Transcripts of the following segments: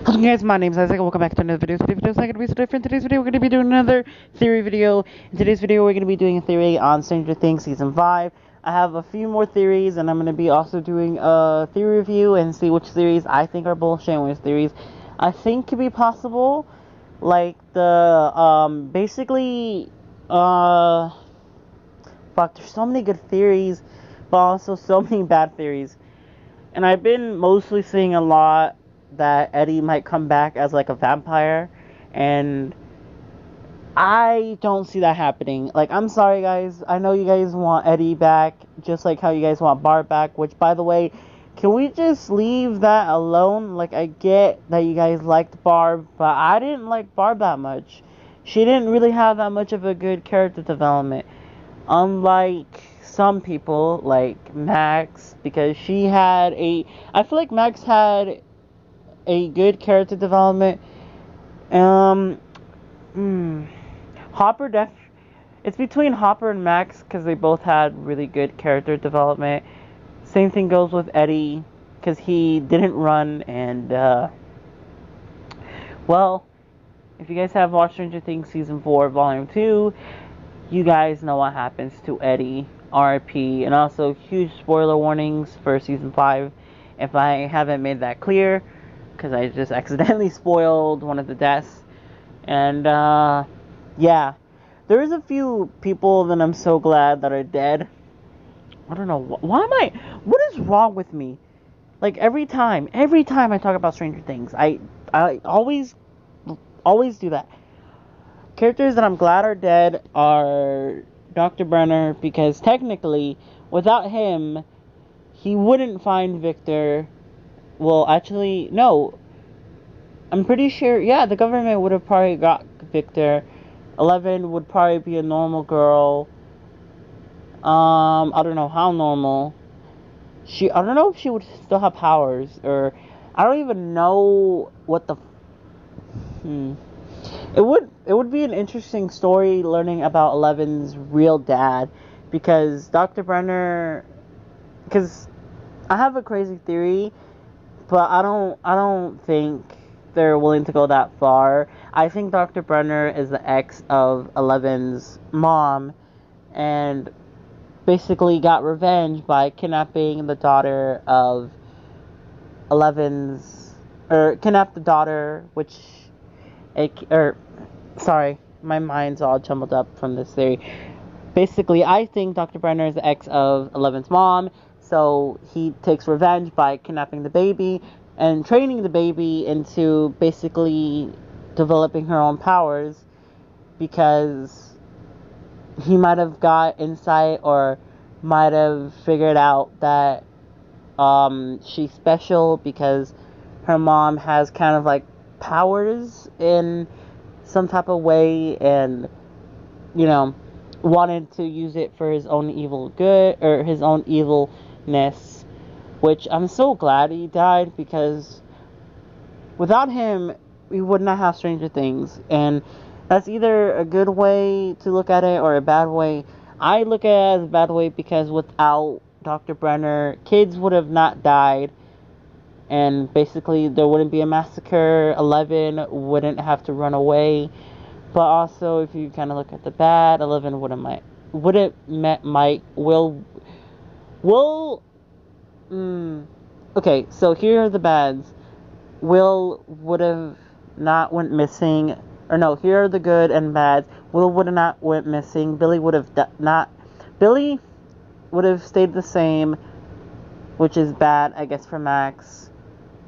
Hello guys, my name is Isaac. Welcome back to another video. Today's video is not going to be so different. Today's video we're going to be doing another theory video. In today's video we're going to be doing a theory on Stranger Things Season 5. I have a few more theories and I'm going to be also doing a theory review and see which theories I think are bullshit and which theories I think could be possible. Like basically, fuck, there's so many good theories, but also so many bad theories. And I've been mostly seeing a lot that Eddie might come back as like a vampire, and I don't see that happening. Like, I'm sorry guys, I know you guys want Eddie back, just like how you guys want Barb back, which by the way, can we just leave that alone? Like, I get that you guys liked Barb, but I didn't like Barb that much. She didn't really have that much of a good character development. Unlike some people, like Max, because she had I feel like Max had a good character development. Um, Hopper it's between Hopper and Max because they both had really good character development. Same thing goes with Eddie because he didn't run and well, if you guys have watched Stranger Things Season 4 Volume 2, you guys know what happens to Eddie, RIP, and also huge spoiler warnings for Season 5 if I haven't made that clear, because I just accidentally spoiled one of the deaths. And, yeah. There's a few people that I'm so glad that are dead. I don't know, what is wrong with me? Like, every time I talk about Stranger Things, I always do that. Characters that I'm glad are dead are Dr. Brenner, because technically, without him, he wouldn't find Victor. Well, actually, no. I'm pretty sure, yeah, the government would have probably got Victor. 11 would probably be a normal girl. I don't know how normal. I don't know if she would still have powers, or I don't even know what the. It would be an interesting story learning about Eleven's real dad, because Dr. Brenner, because I have a crazy theory, but I don't think they're willing to go that far. I think Dr. Brenner is the ex of Eleven's mom and basically got revenge by kidnapping the daughter of Eleven's, or kidnapped the daughter, which sorry, my mind's all jumbled up from this theory. Basically, I think Dr. Brenner is the ex of Eleven's mom, so he takes revenge by kidnapping the baby and training the baby into basically developing her own powers, because he might have got insight or might have figured out that she's special because her mom has kind of like powers in some type of way, and you know, wanted to use it for his own evil good, or his own evilness, which I'm so glad he died, because without him we would not have Stranger Things. And that's either a good way to look at it or a bad way. I look at it as a bad way because without Dr. Brenner, kids would have not died, and basically there wouldn't be a massacre. 11 wouldn't have to run away. But also, if you kind of look at the bad, 11 wouldn't met Mike. Will. Okay, so here are the bads. Will would have not went missing. Or no, here are the good and bads. Will would have not went missing. Billy would have not. Billy would have stayed the same, which is bad, I guess, for Max.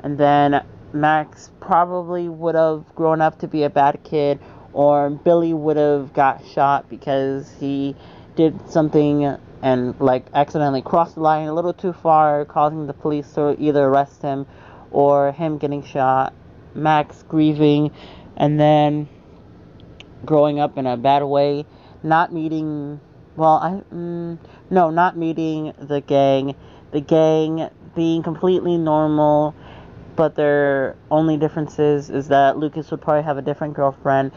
And then Max probably would have grown up to be a bad kid, or Billy would have got shot because he did something and like accidentally crossed the line a little too far, causing the police to either arrest him or him getting shot. Max grieving and then growing up in a bad way, not meeting, not meeting the gang being completely normal, but their only differences is that Lucas would probably have a different girlfriend.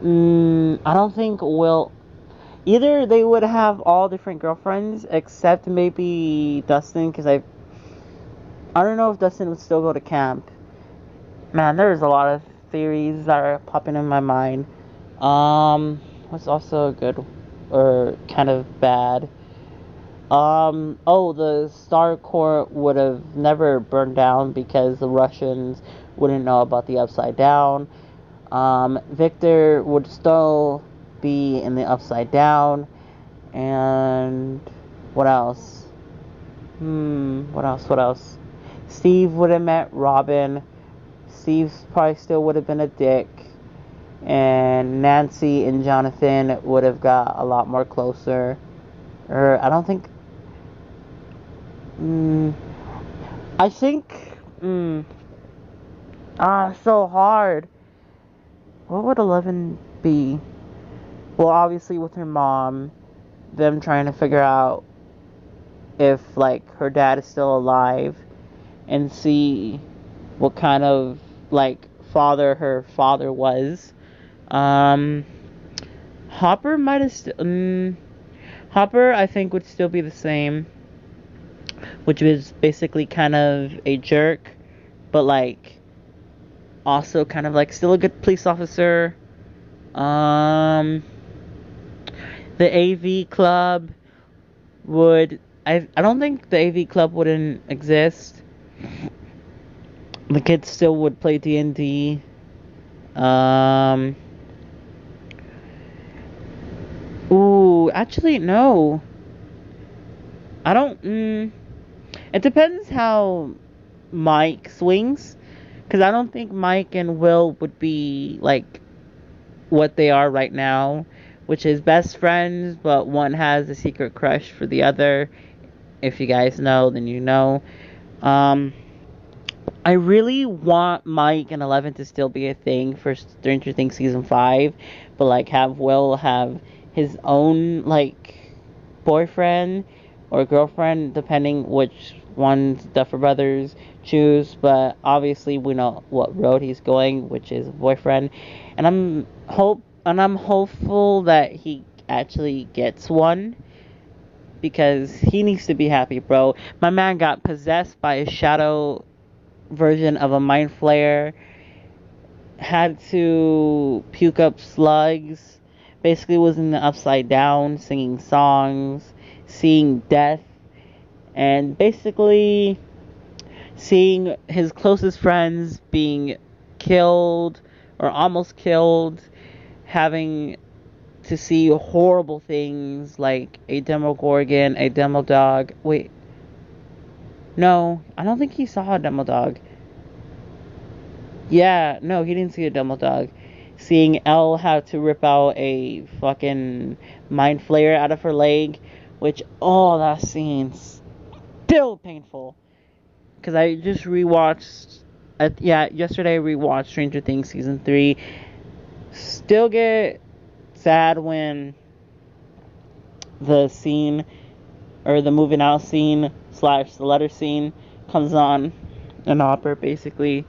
I don't think either they would have all different girlfriends except maybe Dustin, because I don't know if Dustin would still go to camp. Man, there's a lot of theories that are popping in my mind. What's also good or kind of bad? The Star Court would have never burned down because the Russians wouldn't know about the Upside Down. Victor would still be in the Upside Down. And what else? What else? Steve would have met Robin. Steve probably still would have been a dick. And Nancy and Jonathan would have got a lot more closer. Or I don't think. Mm, I think. So hard. What would 11 be? Well, obviously with her mom, them trying to figure out if like her dad is still alive, and see what kind of like father her father was. Um, Hopper might have Hopper, I think, would still be the same, which was basically kind of a jerk, but like also kind of like still a good police officer. Um, the AV Club would I don't think the AV Club wouldn't exist. The kids still would play D&D. Um, Actually no. I don't. It depends how Mike swings, because I don't think Mike and Will would be like what they are right now, which is best friends, but one has a secret crush for the other. If you guys know, then you know. Um, I really want Mike and 11 to still be a thing for Stranger Things season 5, but like have Will have his own like boyfriend or girlfriend, depending which one Duffer Brothers choose. But obviously, we know what road he's going, which is boyfriend, and I'm hopeful that he actually gets one, because he needs to be happy, bro. My man got possessed by a shadow version of a mind flayer, had to puke up slugs, basically was in the upside down, singing songs, seeing death, and basically seeing his closest friends being killed or almost killed, having to see horrible things like a Demogorgon, a Demodog. Wait, no, I don't think he saw a Demodog. Yeah, no, he didn't see a Demodog. Seeing Elle have to rip out a fucking mind flayer out of her leg, which, oh, that scene's still painful. Because I just rewatched, yesterday I rewatched Stranger Things Season 3. Still get sad when the scene, or the moving out scene / the letter scene comes on, and Hopper basically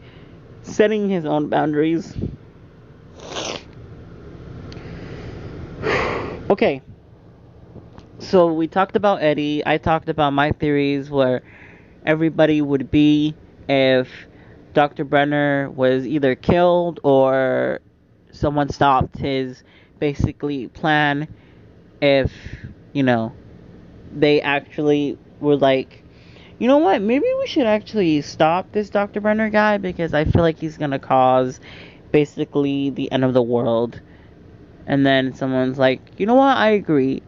setting his own boundaries. Okay, so we talked about Eddie. I talked about my theories where everybody would be if Dr. Brenner was either killed or someone stopped his basically plan. If, you know, they actually were like, you know what, maybe we should actually stop this Dr. Brenner guy, because I feel like he's gonna cause basically the end of the world. And then someone's like, you know what, I agree.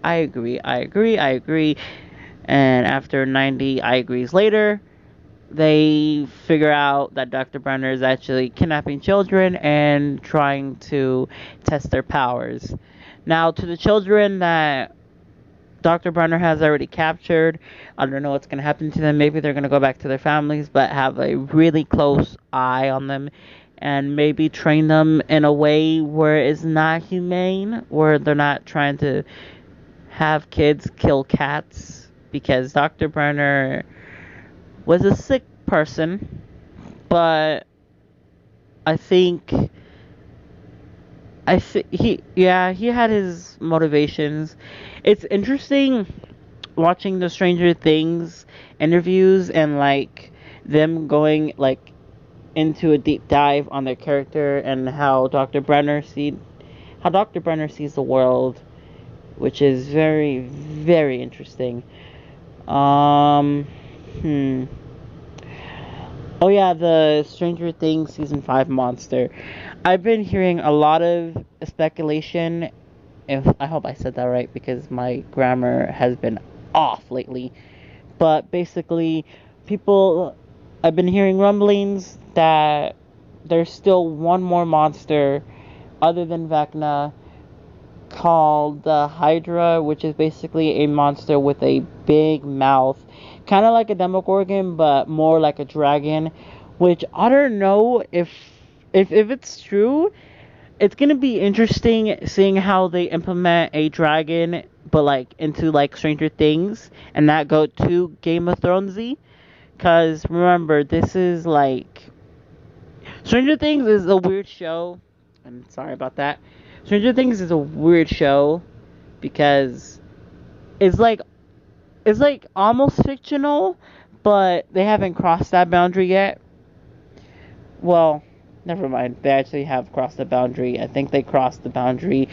And after 90 I agrees later, they figure out that Dr. Brenner is actually kidnapping children and trying to test their powers. Now, to the children that Dr. Brenner has already captured, I don't know what's going to happen to them. Maybe they're going to go back to their families, but have a really close eye on them, and maybe train them in a way where it's not humane, where they're not trying to have kids kill cats, because Dr. Brenner was a sick person, but I think he had his motivations. It's interesting watching the Stranger Things interviews and like them going like into a deep dive on their character and how Dr. Brenner sees the world, which is very, very interesting. Um, hmm. Oh yeah, the Stranger Things season 5 monster. I've been hearing a lot of speculation. If I hope I said that right because my grammar has been off lately. But basically, people I've been hearing rumblings that there's still one more monster other than Vecna called the Hydra, which is basically a monster with a big mouth, kind of like a Demogorgon, but more like a dragon. Which I don't know if it's true. It's gonna be interesting seeing how they implement a dragon, but like into like Stranger Things, and not go to Game of Thronesy. Cause remember, this is like Stranger Things is a weird show. I'm sorry about that. Stranger Things is a weird show because it's like it's like almost fictional, but they haven't crossed that boundary yet. Well, never mind. They actually have crossed the boundary. I think they crossed the boundary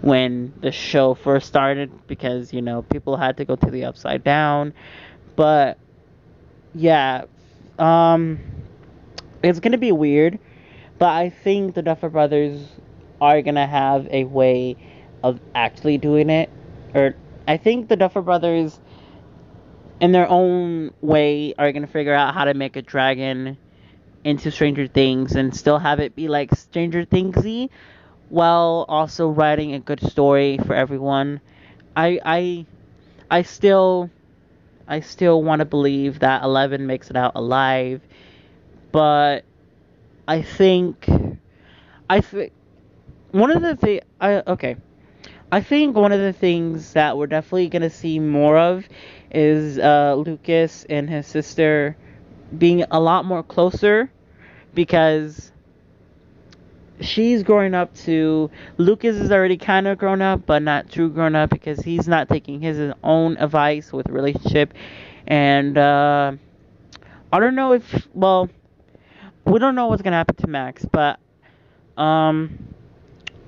when the show first started because, people had to go to the upside down. But yeah, um it's going to be weird, but I think the Duffer Brothers are going to have a way of actually doing it. Or I think the Duffer Brothers in their own way are going to figure out how to make a dragon into Stranger Things and still have it be like Stranger Thingsy while also writing a good story for everyone. I I I still want to believe that 11 makes it out alive, but I think I think one of the thing I okay. I think one of the things that we're definitely gonna see more of is Lucas and his sister being a lot more closer because she's growing up to Lucas is already kind of grown up but not true grown up because he's not taking his own advice with relationship. And I don't know if, well, we don't know what's gonna happen to Max, but um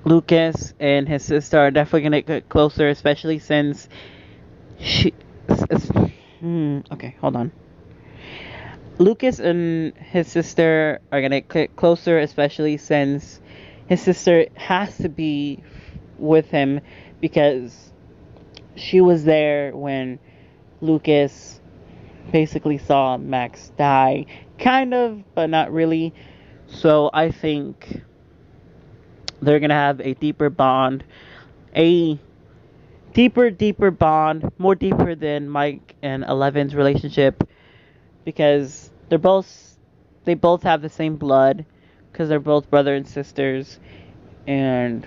Lucas and his sister are definitely gonna get closer, especially since she okay, hold on. Lucas and his sister are gonna get closer, especially since his sister has to be with him because she was there when Lucas basically saw Max die. Kind of, but not really. So I think they're gonna have a deeper bond. A deeper bond. More deeper than Mike and Eleven's relationship. Because they both have the same blood. Because they're both brother and sisters. And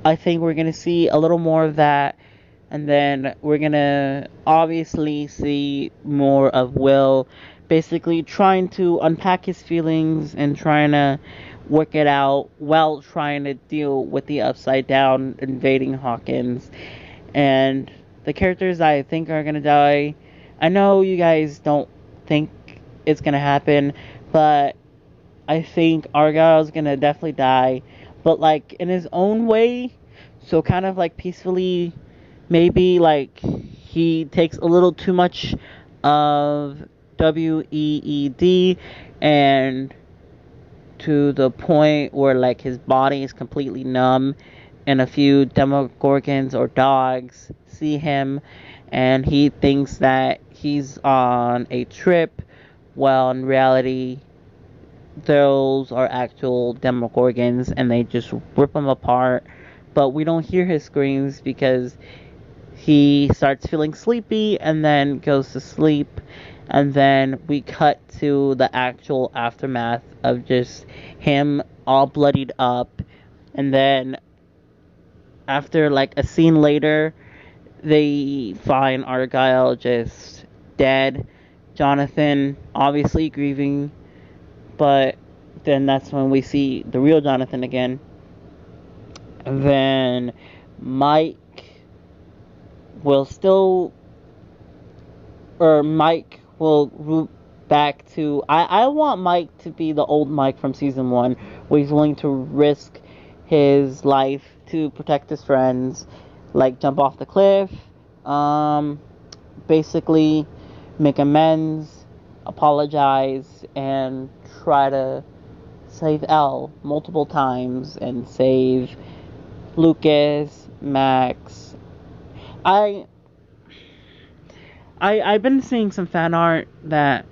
I think we're gonna see a little more of that, and then we're gonna obviously see more of Will basically trying to unpack his feelings and trying to work it out while trying to deal with the upside down invading Hawkins. And the characters I think are gonna die, I know you guys don't think it's gonna happen, but I think Argyle's gonna definitely die, but like in his own way. So kind of like peacefully, maybe like he takes a little too much of WEED and to the point where like his body is completely numb and a few demogorgons or dogs see him and he thinks that he's on a trip, while in reality those are actual demogorgons and they just rip him apart. But we don't hear his screams because he starts feeling sleepy and then goes to sleep. And then we cut to the actual aftermath of just him all bloodied up. And then after like a scene later, they find Argyle just dead. Jonathan obviously grieving, but then that's when we see the real Jonathan again. And then Mike will still, or Mike will back to I want Mike to be the old Mike from season 1, where he's willing to risk his life to protect his friends, like jump off the cliff, basically make amends, apologize, and try to save Elle multiple times and save Lucas, Max. I've been seeing some fan art that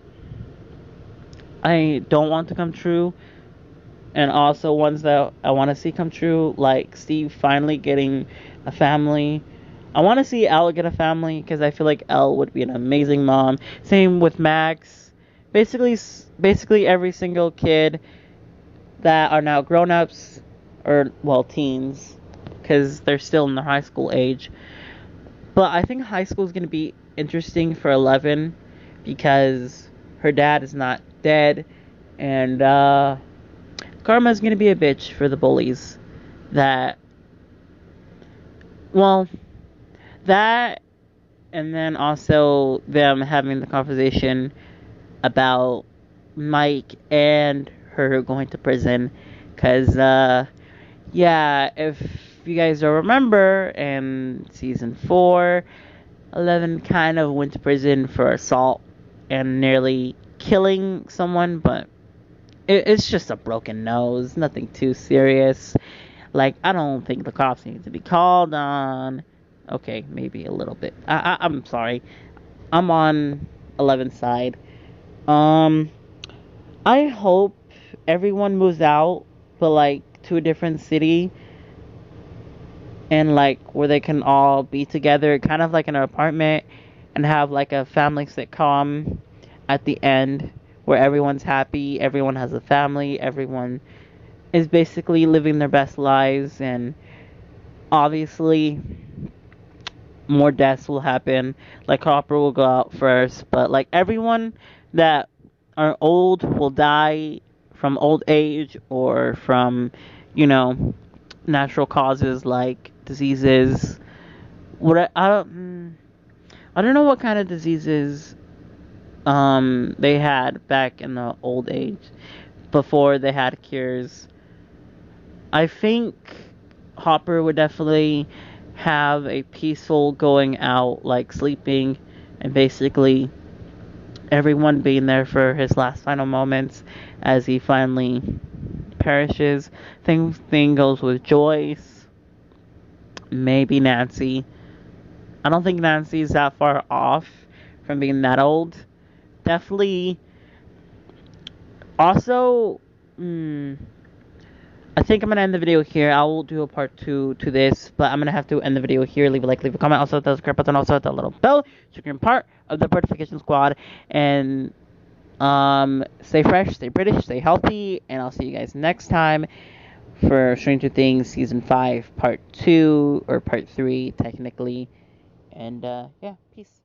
I don't want to come true, and also ones that I want to see come true, like Steve finally getting a family. I want to see Elle get a family because I feel like Elle would be an amazing mom. Same with Max. Basically every single kid that are now grown-ups, or well, teens, because they're still in their high school age. But I think high school is going to be interesting for 11 because her dad is not dead, and Karma's going to be a bitch for the bullies. That, well, that, and then also them having the conversation about Mike and her going to prison. Because, yeah, if you guys don't remember, in season 4, 11 kind of went to prison for assault and nearly killing someone, but it's just a broken nose, nothing too serious. Like, I don't think the cops need to be called on. Okay, maybe a little bit. I'm sorry. I'm on 11's side. I hope everyone moves out, but like to a different city, and like where they can all be together, kind of like in an apartment, and have like a family sitcom at the end where everyone's happy, everyone has a family, everyone is basically living their best lives, and obviously more deaths will happen. Like Hopper will go out first, but like everyone that are old will die from old age or from, you know, natural causes like diseases. I don't know what kind of diseases they had back in the old age before they had cures. I think Hopper would definitely have a peaceful going out, like sleeping, and basically everyone being there for his last final moments as he finally perishes. Thing goes with Joyce, maybe Nancy. I don't think Nancy's that far off from being that old. Definitely. Also, I think I'm gonna end the video here. I will do a part 2 to this, but I'm gonna have to end the video here. Leave a like, leave a comment, also hit the subscribe button, also hit that little bell so you can be part of the Birdification Squad. And stay fresh, stay British, stay healthy, and I'll see you guys next time for Stranger Things season 5 part 2, or part 3 technically. And yeah, peace.